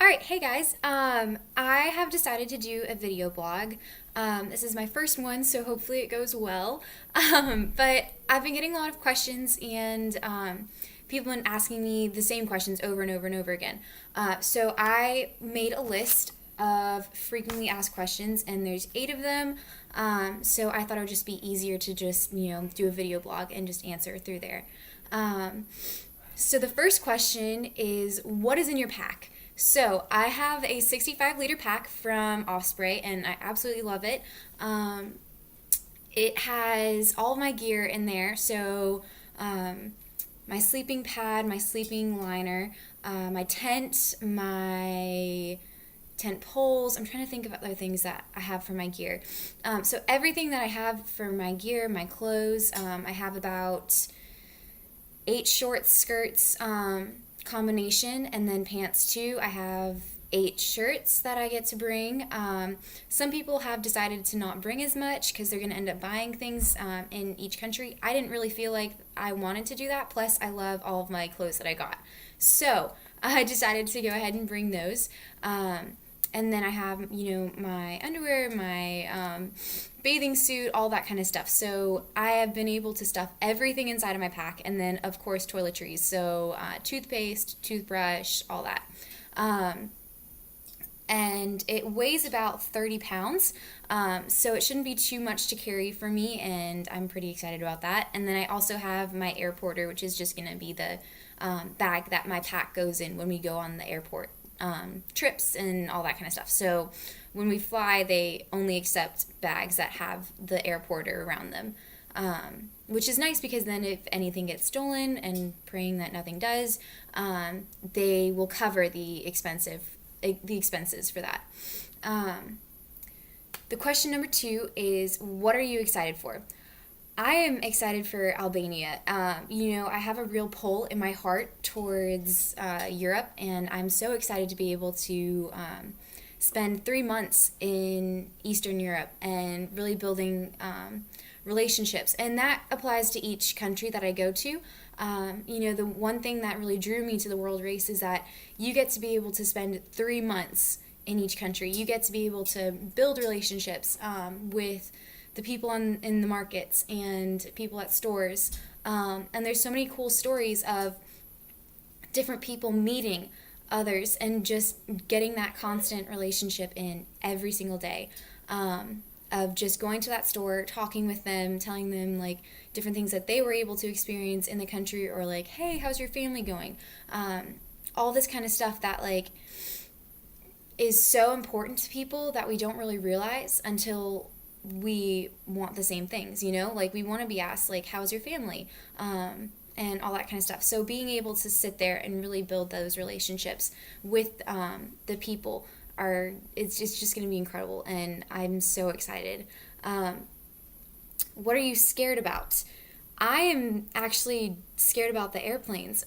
All right, hey guys. I have decided to do a video blog. This is my first one, so hopefully it goes well. But I've been getting a lot of questions, and people have been asking me the same questions over and over and over again. So I made a list of frequently asked questions, and there's 8 of them. So I thought it would just be easier to just do a video blog and just answer through there. Um, so the first question is, what is in your pack? So I have a 65-liter pack from Osprey, and I absolutely love it. Um, it has all of my gear in there. So my sleeping pad, my sleeping liner, my tent, my tent poles. I'm trying to think of other things that I have for my gear. So everything that I have for my gear, my clothes, I have about 8 short skirts combination, and then pants too. I have 8 shirts that I get to bring. Some people have decided to not bring as much because they're going to end up buying things in each country. I didn't really feel like I wanted to do that. Plus, I love all of my clothes that I got. So I decided to go ahead and bring those. And then I have, my underwear, my bathing suit, all that kind of stuff. So I have been able to stuff everything inside of my pack. And then, of course, toiletries. So toothpaste, toothbrush, all that. And it weighs about 30 pounds. So it shouldn't be too much to carry for me. And I'm pretty excited about that. And then I also have my airporter, which is just going to be the bag that my pack goes in when we go on the airport trips and all that kind of stuff. So when we fly, they only accept bags that have the airporter around them, which is nice because then if anything gets stolen, and praying that nothing does, they will cover the expenses for that. The question number 2 is, what are you excited for? I am excited for Albania. I have a real pull in my heart towards Europe, and I'm so excited to be able to spend 3 months in Eastern Europe and really building relationships. And that applies to each country that I go to. The one thing that really drew me to the world race is that you get to be able to spend 3 months in each country. You get to be able to build relationships with the people in the markets and people at stores. And there's so many cool stories of different people meeting others and just getting that constant relationship in every single day. Of just going to that store, talking with them, telling them like different things that they were able to experience in the country, or like, hey, how's your family going? All this kind of stuff that like is so important to people that we don't really realize until we want the same things, like we want to be asked like, how's your family, and all that kind of stuff. So being able to sit there and really build those relationships with the people it's just going to be incredible, and I'm so excited. What are you scared about? I am actually scared about the airplanes.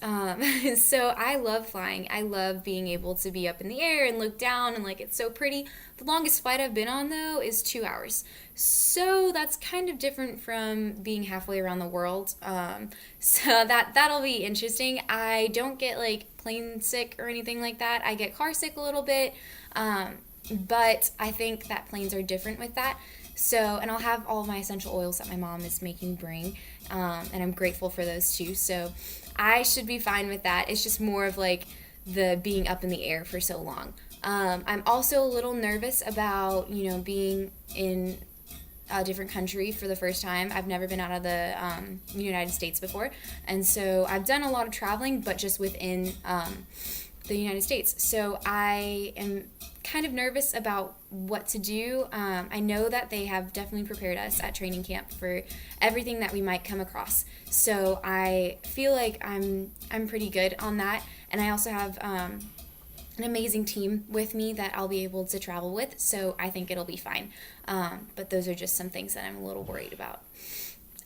So I love flying. I love being able to be up in the air and look down, and like it's so pretty. The longest flight I've been on though is 2 hours. So that's kind of different from being halfway around the world. So that'll be interesting. I don't get like plane sick or anything like that. I get car sick a little bit. But I think that planes are different with that. So, and I'll have all of my essential oils that my mom is making bring, and I'm grateful for those too. So I should be fine with that. It's just more of like the being up in the air for so long. I'm also a little nervous about, being in a different country for the first time. I've never been out of the United States before. And so I've done a lot of traveling, but just within the United States. So I am kind of nervous about what to do. I know that they have definitely prepared us at training camp for everything that we might come across. So I feel like I'm pretty good on that. And I also have an amazing team with me that I'll be able to travel with. So I think it'll be fine. But those are just some things that I'm a little worried about.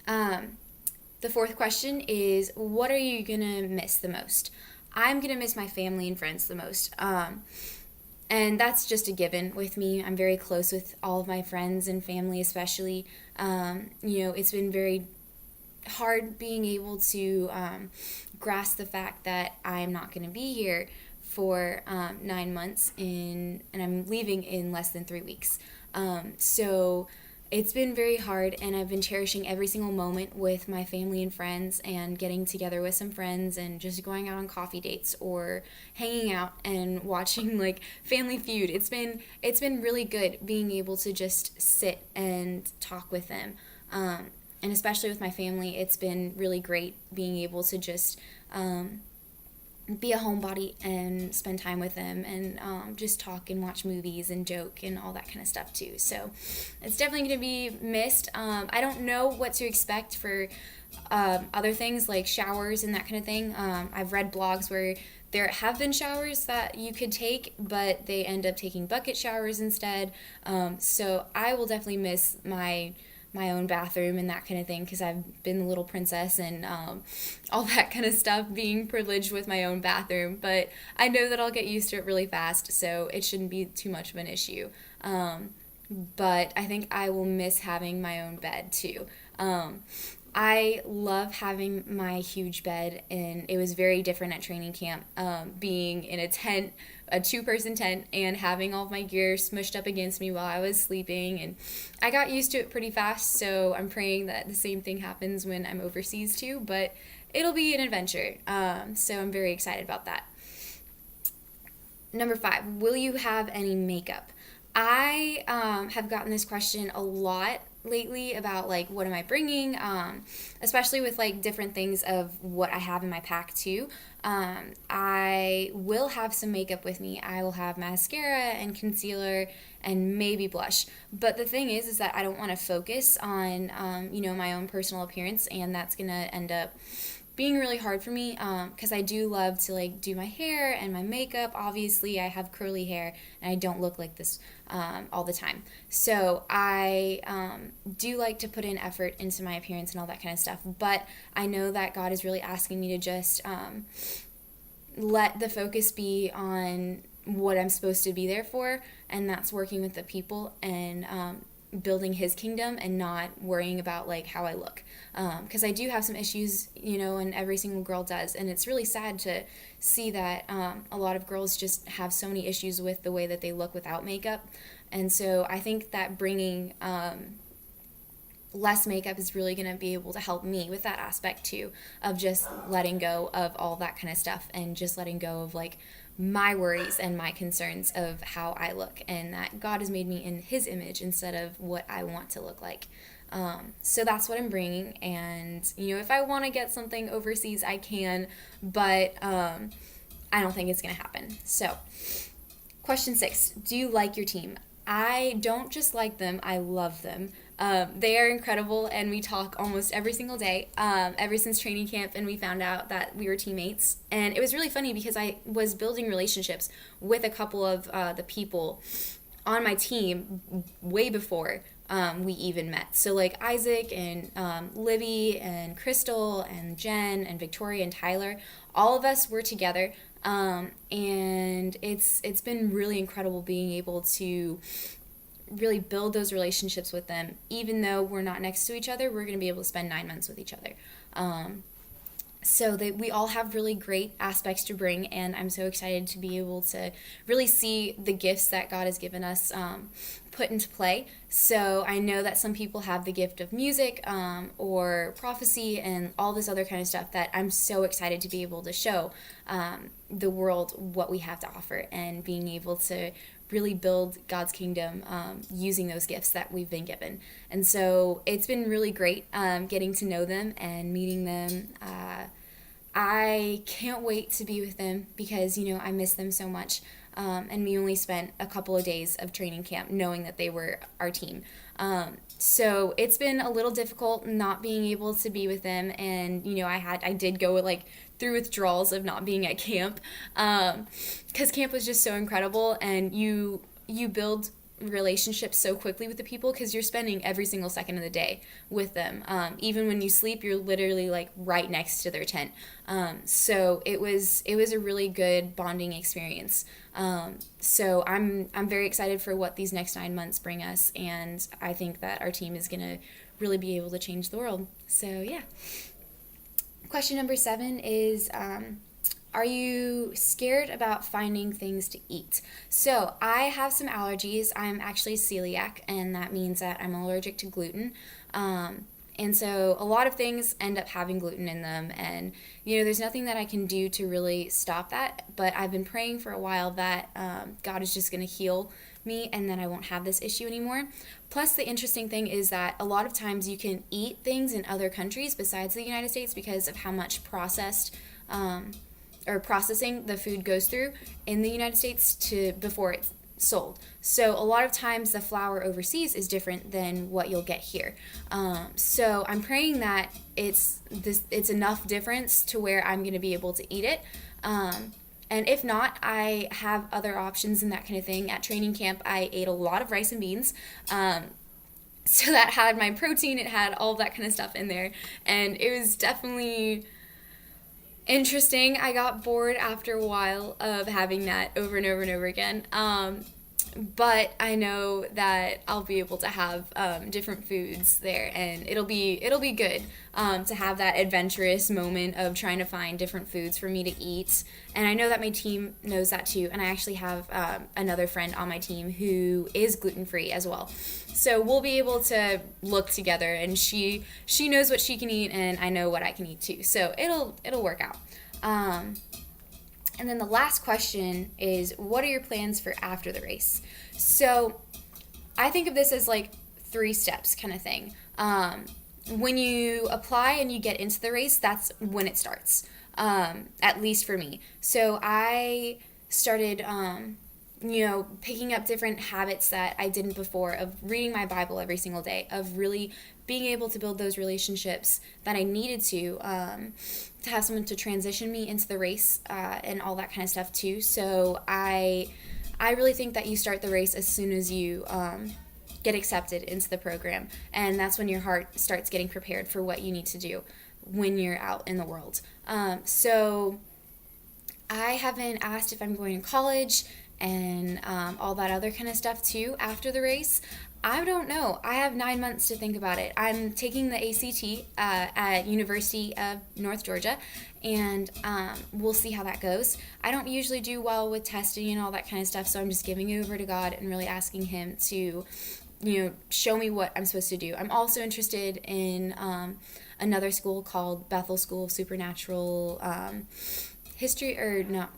The fourth question is, what are you going to miss the most? I'm going to miss my family and friends the most. And that's just a given with me. I'm very close with all of my friends and family especially. It's been very hard being able to grasp the fact that I'm not going to be here for 9 months and I'm leaving in less than 3 weeks. So it's been very hard, and I've been cherishing every single moment with my family and friends, and getting together with some friends and just going out on coffee dates or hanging out and watching like Family Feud. It's been really good being able to just sit and talk with them. And especially with my family, it's been really great being able to just be a homebody and spend time with them, and just talk and watch movies and joke and all that kind of stuff too. So it's definitely going to be missed. I don't know what to expect for other things like showers and that kind of thing. I've read blogs where there have been showers that you could take, but they end up taking bucket showers instead. So I will definitely miss my own bathroom and that kind of thing, because I've been the little princess and all that kind of stuff, being privileged with my own bathroom. But I know that I'll get used to it really fast, so it shouldn't be too much of an issue. But I think I will miss having my own bed too. I love having my huge bed, and it was very different at training camp, being in a tent, a two-person tent, and having all of my gear smushed up against me while I was sleeping. And I got used to it pretty fast, so I'm praying that the same thing happens when I'm overseas too, but it'll be an adventure. So I'm very excited about that. Number 5, will you have any makeup? I have gotten this question a lot lately about like what am I bringing, especially with like different things of what I have in my pack too. I will have some makeup with me. I will have mascara and concealer and maybe blush. But the thing is that I don't want to focus on my own personal appearance, and that's gonna end up being really hard for me, because I do love to like do my hair and my makeup. Obviously I have curly hair and I don't look like this all the time, so I do like to put in effort into my appearance and all that kind of stuff. But I know that God is really asking me to just let the focus be on what I'm supposed to be there for, and that's working with the people and building his kingdom, and not worrying about like how I look, because I do have some issues, and every single girl does, and it's really sad to see that a lot of girls just have so many issues with the way that they look without makeup. And so I think that bringing less makeup is really going to be able to help me with that aspect too, of just letting go of all that kind of stuff, and just letting go of like my worries and my concerns of how I look, and that God has made me in his image instead of what I want to look like. So that's what I'm bringing, and if I want to get something overseas I can, but I don't think it's gonna happen. So question 6, do you like your team? I don't just like them, I love them. They are incredible, and we talk almost every single day, ever since training camp, and we found out that we were teammates. And it was really funny because I was building relationships with a couple of the people on my team way before we even met. So like Isaac and Libby and Crystal and Jen and Victoria and Tyler, all of us were together. And it's been really incredible being able to really build those relationships with them. Even though we're not next to each other, we're going to be able to spend 9 months with each other. So that we all have really great aspects to bring, and I'm so excited to be able to really see the gifts that God has given us put into play. So I know that some people have the gift of music or prophecy and all this other kind of stuff that I'm so excited to be able to show the world what we have to offer, and being able to really build God's kingdom using those gifts that we've been given. And so it's been really great getting to know them and meeting them. I can't wait to be with them because, I miss them so much. And we only spent a couple of days of training camp knowing that they were our team. So it's been a little difficult not being able to be with them. And, I did go like through withdrawals of not being at camp, because camp was just so incredible, and you build relationships so quickly with the people because you're spending every single second of the day with them. Even when you sleep, you're literally like right next to their tent. So it was a really good bonding experience. So I'm very excited for what these next 9 months bring us, and I think that our team is gonna really be able to change the world. So yeah. Question number 7 is, are you scared about finding things to eat? So, I have some allergies. I'm actually celiac, and that means that I'm allergic to gluten. And so, a lot of things end up having gluten in them, and there's nothing that I can do to really stop that. But I've been praying for a while that God is just going to heal me and then I won't have this issue anymore. Plus, the interesting thing is that a lot of times you can eat things in other countries besides the United States because of how much or processing the food goes through in the United States to before it's sold. So a lot of times the flour overseas is different than what you'll get here. So I'm praying that it's enough difference to where I'm going to be able to eat it. And if not, I have other options and that kind of thing. At training camp, I ate a lot of rice and beans. So that had my protein, it had all of that kind of stuff in there. And it was definitely interesting. I got bored after a while of having that over and over and over again. But I know that I'll be able to have different foods there, and it'll be good to have that adventurous moment of trying to find different foods for me to eat. And I know that my team knows that too. And I actually have another friend on my team who is gluten-free as well. So we'll be able to look together, and she knows what she can eat, and I know what I can eat too. So it'll work out. And then the last question is, what are your plans for after the race? So I think of this as like 3 steps kind of thing. When you apply and you get into the race, that's when it starts, at least for me. So I started, picking up different habits that I didn't before, of reading my Bible every single day, of really being able to build those relationships that I needed to have someone to transition me into the race and all that kind of stuff too. So I really think that you start the race as soon as you get accepted into the program, and that's when your heart starts getting prepared for what you need to do when you're out in the world. So I have been asked if I'm going to college and all that other kind of stuff too after the race. I don't know. I have 9 months to think about it. I'm taking the ACT at University of North Georgia, and we'll see how that goes. I don't usually do well with testing and all that kind of stuff, so I'm just giving it over to God and really asking Him to, show me what I'm supposed to do. I'm also interested in another school called Bethel School of Supernatural History, or not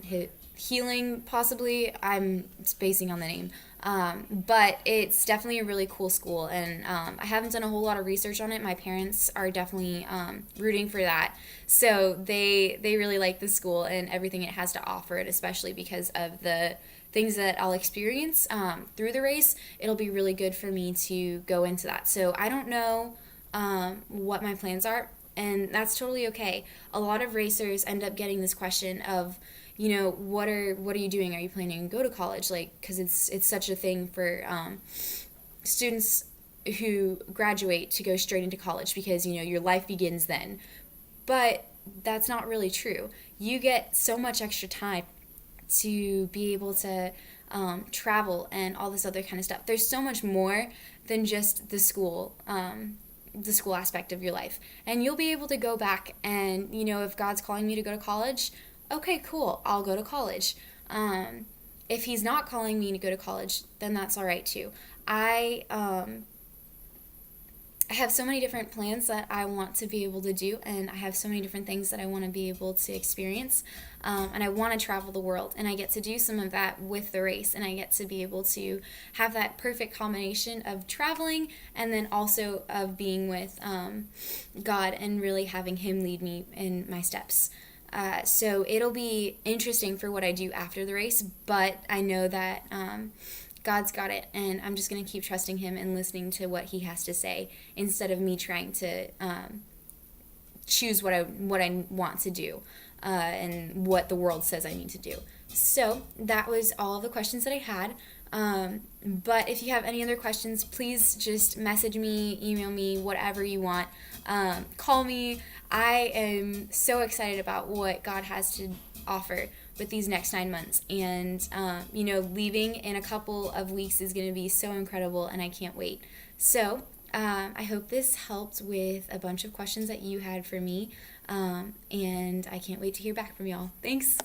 Healing, possibly. I'm spacing on the name. But it's definitely a really cool school, and I haven't done a whole lot of research on it. My parents are definitely rooting for that, so they really like the school and everything it has to offer it, especially because of the things that I'll experience through the race. It'll be really good for me to go into that. So I don't know what my plans are, and that's totally okay. A lot of racers end up getting this question of, what are you doing? Are you planning to go to college? Like, because it's such a thing for students who graduate to go straight into college, because your life begins then. But that's not really true. You get so much extra time to be able to travel and all this other kind of stuff. There's so much more than just the school aspect of your life, and you'll be able to go back and if God's calling me to go to college, okay, cool, I'll go to college. If He's not calling me to go to college, then that's all right too. I have so many different plans that I want to be able to do, and I have so many different things that I want to be able to experience, and I want to travel the world, and I get to do some of that with the race, and I get to be able to have that perfect combination of traveling and then also of being with God and really having Him lead me in my steps. So it'll be interesting for what I do after the race, but I know that God's got it, and I'm just going to keep trusting Him and listening to what He has to say instead of me trying to choose what I want to do and what the world says I need to do. So that was all of the questions that I had. But if you have any other questions, please just message me, email me, whatever you want. Call me. I am so excited about what God has to offer with these next 9 months. And, leaving in a couple of weeks is going to be so incredible, and I can't wait. So I hope this helped with a bunch of questions that you had for me. And I can't wait to hear back from y'all. Thanks.